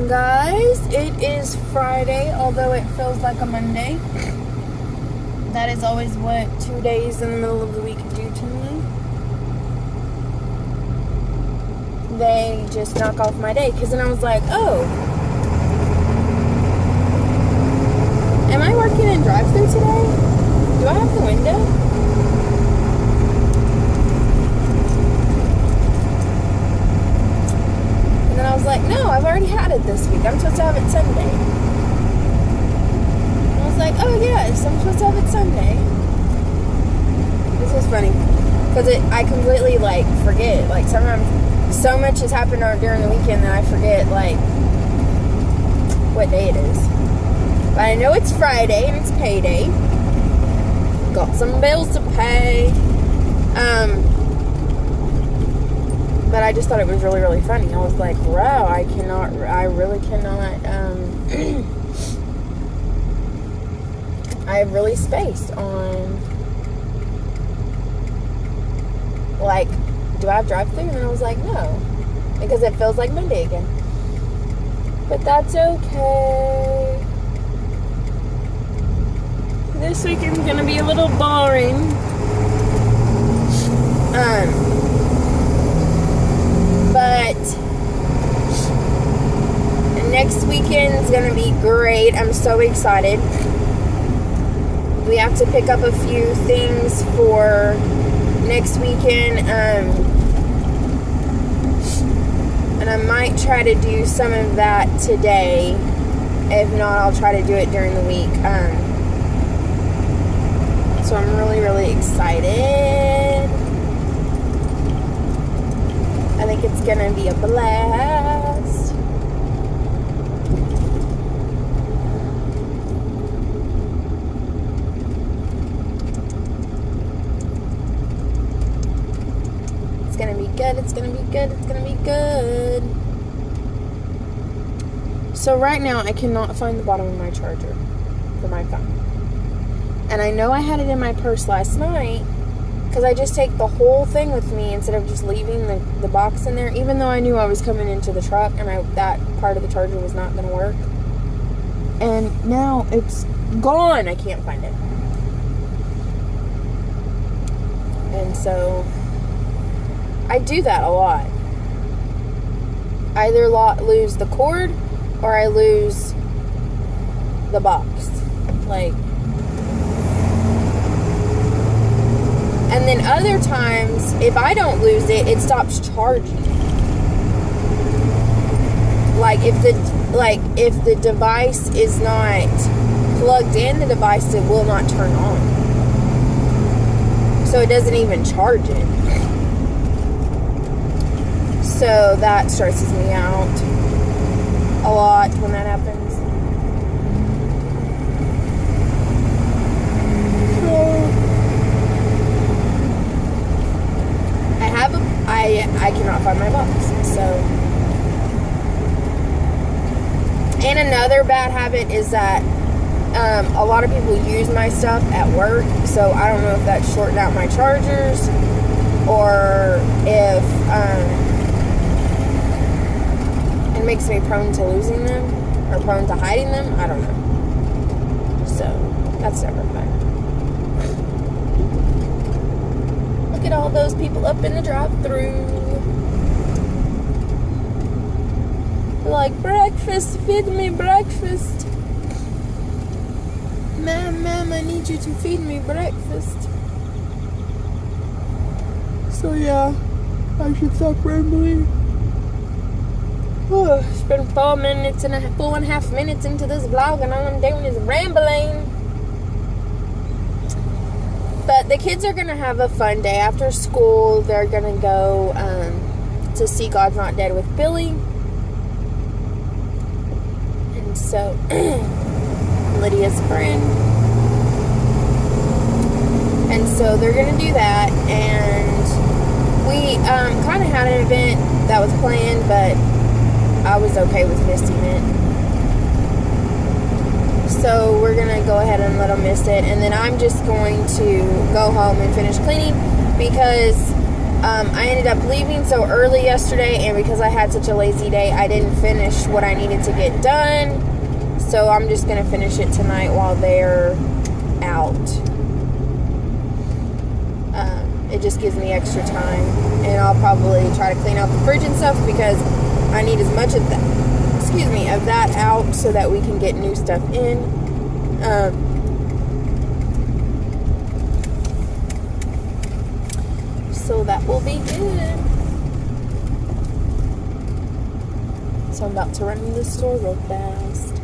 Guys, it is Friday, although it feels like a Monday. That is always what 2 days in the middle of the week do to me. They just knock off my day, because then I was like, oh, am I working in drive-thru today? Do I have the window? And then I was like, no, I've already had it this week. I'm supposed to have it Sunday. And I was like, oh yes, I'm supposed to have it Sunday. This was funny. Because I completely, forget. Sometimes so much has happened during the weekend that I forget, what day it is. But I know it's Friday and it's payday. Got some bills to pay. But I just thought it was really, really funny. I was like, wow, I really cannot, I have really spaced on, do I have drive-thru? And then I was like, no, because it feels like Monday again. But that's okay. This weekend's gonna be a little boring. But next weekend's gonna be great. I'm so excited. We have to pick up a few things for next weekend. And I might try to do some of that today. If not, I'll try to do it during the week. So I'm really, really excited. I think it's gonna be a blast. It's gonna be good, it's gonna be good, it's gonna be good. So right now I cannot find the bottom of my charger for my phone. And I know I had it in my purse last night, because I just take the whole thing with me instead of just leaving the box in there, even though I knew I was coming into the truck and that part of the charger was not going to work. And now it's gone. I can't find it. And so I do that a lot. I either lose the cord or I lose the box. And then other times, if I don't lose it, it stops charging. If the device is not plugged in, the device, it will not turn on. So it doesn't even charge it. So that stresses me out a lot when that happens. I cannot find my box. So, and another bad habit is that a lot of people use my stuff at work. So I don't know if that's shorting out my chargers or if it makes me prone to losing them or prone to hiding them. I don't know. So that's never fun. Look at all those people up in the drive-thru. Like, breakfast, feed me breakfast. Ma'am, I need you to feed me breakfast. So yeah, I should stop rambling. Oh, it's been 4 minutes and 4.5 minutes into this vlog and all I'm doing is rambling. But the kids are going to have a fun day. After school, they're going to go to see God's Not Dead with Billy. And so, Lydia's friend. And so they're going to do that. And we kind of had an event that was planned, but I was okay with missing it. So we're going to go ahead and let them miss it. And then I'm just going to go home and finish cleaning because I ended up leaving so early yesterday, and because I had such a lazy day, I didn't finish what I needed to get done. So I'm just going to finish it tonight while they're out. It just gives me extra time, and I'll probably try to clean out the fridge and stuff because I need as much of that, of that out so that we can get new stuff in. So that will be good. So I'm about to run in the store real fast.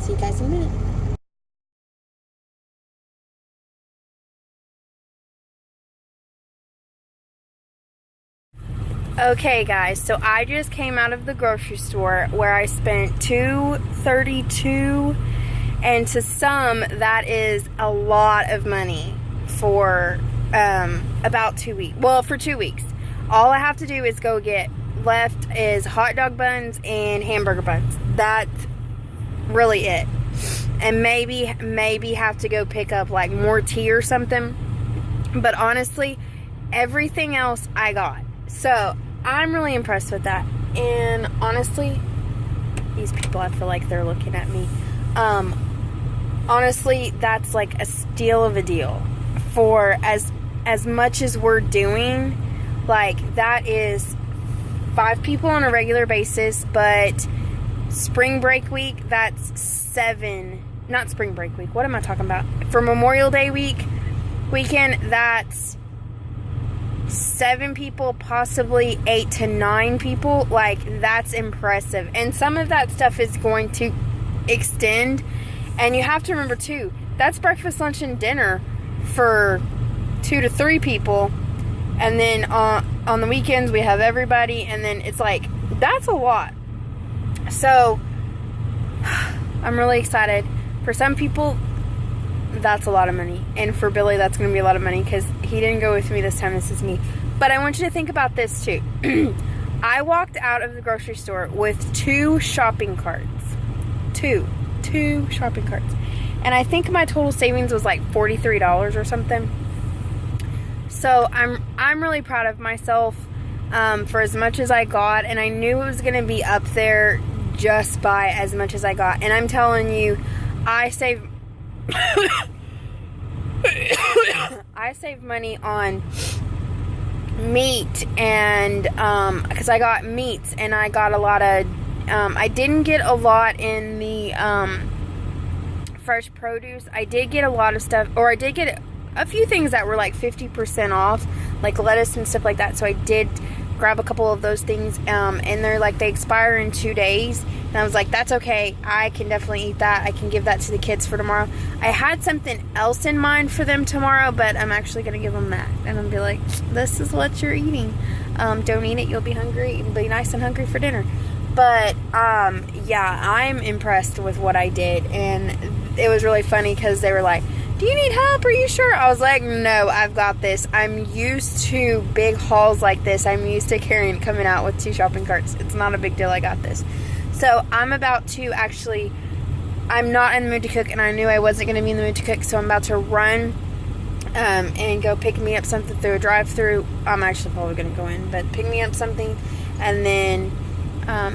See you guys in a minute. Okay guys, so I just came out of the grocery store where I spent $2.32, and to some that is a lot of money for about 2 weeks. Well, for 2 weeks. All I have to do is go get left is hot dog buns and hamburger buns. That's really it. And maybe have to go pick up like more tea or something. But honestly, everything else I got. So I'm really impressed with that. And honestly, these people, I feel like they're looking at me. Honestly, that's like a steal of a deal for as much as we're doing. Like, that is 5 people on a regular basis, but spring break week, that's 7. Not spring break week. What am I talking about? For Memorial Day weekend, that's 7 people, possibly 8 to 9 people. Like, that's impressive. And some of that stuff is going to extend. And you have to remember too, that's breakfast, lunch, and dinner for 2 to 3 people. And then on the weekends we have everybody, and then it's like, that's a lot. So I'm really excited. For some people, that's a lot of money. And for Billy, that's going to be a lot of money because he didn't go with me this time. This is me. But I want you to think about this too. I walked out of the grocery store with 2 shopping carts. Two shopping carts. And I think my total savings was like $43 or something. So I'm really proud of myself for as much as I got. And I knew it was going to be up there just by as much as I got. And I'm telling you, I saved money on meat, and because I got meats, and I got a lot of I didn't get a lot in the fresh produce. I did get a lot of stuff, or I did get a few things that were like 50% off, like lettuce and stuff like that. So I did grab a couple of those things, and they're like, they expire in 2 days. And I was like, that's okay. I can definitely eat that. I can give that to the kids for tomorrow. I had something else in mind for them tomorrow, but I'm actually going to give them that. And I'm going to be like, this is what you're eating. Don't eat it. You'll be hungry. You'll be nice and hungry for dinner. But, yeah, I'm impressed with what I did. And it was really funny because they were like, do you need help? Are you sure? I was like, no, I've got this. I'm used to big hauls like this. I'm used to coming out with 2 shopping carts. It's not a big deal. I got this. So I'm about to actually, I'm not in the mood to cook, and I knew I wasn't going to be in the mood to cook, so I'm about to run and go pick me up something through a drive-thru. I'm actually probably going to go in, but pick me up something, and then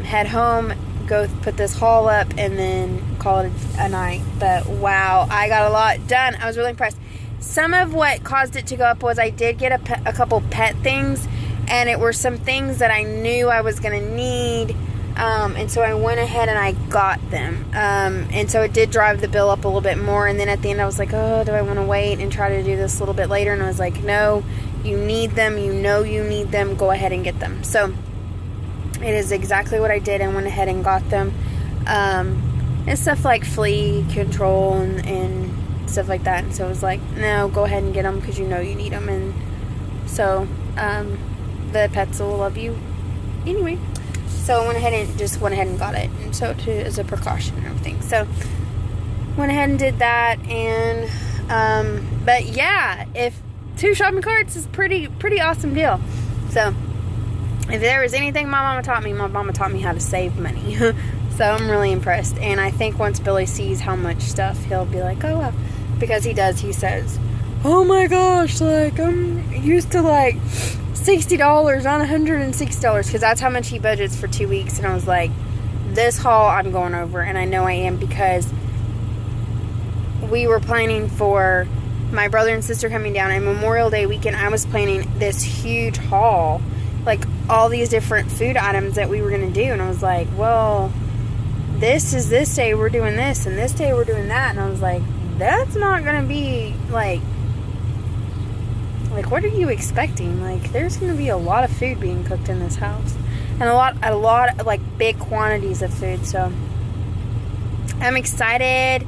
head home, go put this haul up, and then call it a night. But wow, I got a lot done. I was really impressed. Some of what caused it to go up was I did get a couple pet things, and it were some things that I knew I was going to need. And so I went ahead and I got them. And so it did drive the bill up a little bit more. And then at the end I was like, oh, do I want to wait and try to do this a little bit later? And I was like, no, you need them. You know you need them. Go ahead and get them. So it is exactly what I did. I went ahead and got them. And stuff like flea control and stuff like that. And so it was like, no, go ahead and get them because you know you need them. And so the pets will love you anyway. So I went ahead and got it, and so as a precaution and everything. So went ahead and did that, and but yeah, if 2 shopping carts is pretty awesome deal. So if there was anything my mama taught me how to save money. So I'm really impressed, and I think once Billy sees how much stuff, he'll be like, oh wow, because he does. He says, oh my gosh, like, I'm used to like $60, not $160, because that's how much he budgets for 2 weeks. And I was like, this haul I'm going over, and I know I am, because we were planning for my brother and sister coming down, and Memorial Day weekend I was planning this huge haul, like all these different food items that we were going to do. And I was like, well, this is this day we're doing this, and this day we're doing that. And I was like, that's not going to be like, what are you expecting? Like, there's going to be a lot of food being cooked in this house, and a lot of like big quantities of food. So I'm excited.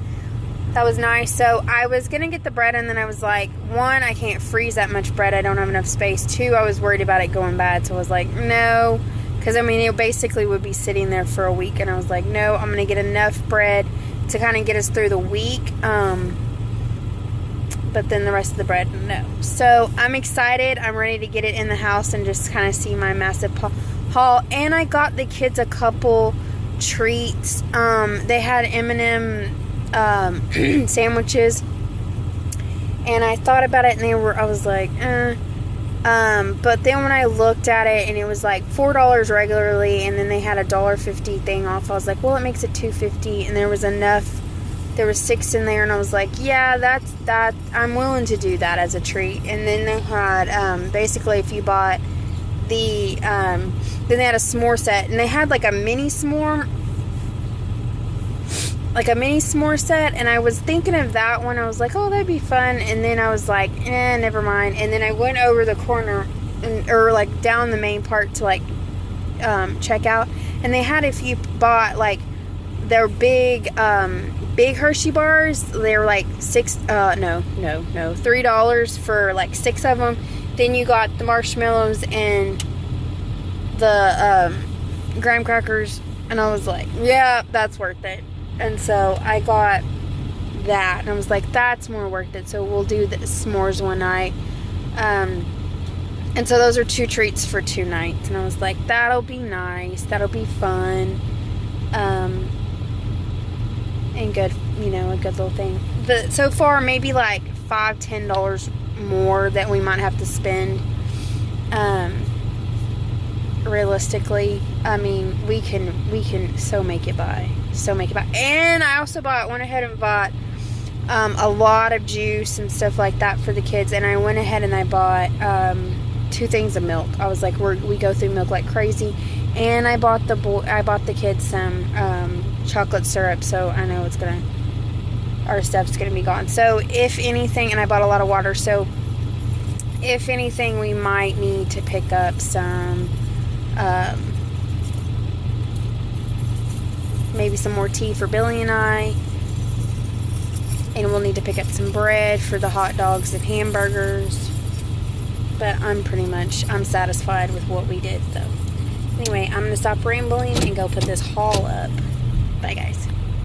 That was nice. So I was going to get the bread, and then I was like, one, I can't freeze that much bread. I don't have enough space. Two, I was worried about it going bad. So I was like, no. Because, I mean, it basically would be sitting there for a week. And I was like, no, I'm going to get enough bread to kind of get us through the week. But then the rest of the bread, no. So I'm excited. I'm ready to get it in the house and just kind of see my massive haul. And I got the kids a couple treats. They had M&M sandwiches, and I thought about it, and I was like, but then when I looked at it, and it was like $4 regularly, and then they had a $1.50 thing off, I was like, well, it makes it $2.50, and there was enough. There was 6 in there, and I was like, yeah, that I'm willing to do that as a treat. And then they had basically, if you bought the then they had a s'more set, and they had like a mini s'more set, and I was thinking of that one. I was like, oh, that'd be fun. And then I was like, never mind. And then I went over the corner, or like down the main part to like check out, and they had, if you bought like their big Hershey bars, they were like $3 for like 6 of them. Then you got the marshmallows and the graham crackers, and I was like, yeah, that's worth it. And so I got that, and I was like, that's more worth it. So we'll do the s'mores one night. And so those are 2 treats for 2 nights. And I was like, that'll be nice. That'll be fun. And good, a good little thing. But so far, maybe like $5-10 more that we might have to spend. Realistically, I mean, we can so make it by. And I also went ahead and bought a lot of juice and stuff like that for the kids. And I went ahead and I bought 2 things of milk. I was like, we go through milk like crazy. And I bought the kids some chocolate syrup, so I know our stuff's gonna be gone. So if anything, and I bought a lot of water, so if anything, we might need to pick up some maybe some more tea for Billy and I, and we'll need to pick up some bread for the hot dogs and hamburgers. But I'm satisfied with what we did, though. Anyway, I'm gonna stop rambling and go put this haul up. Bye, guys.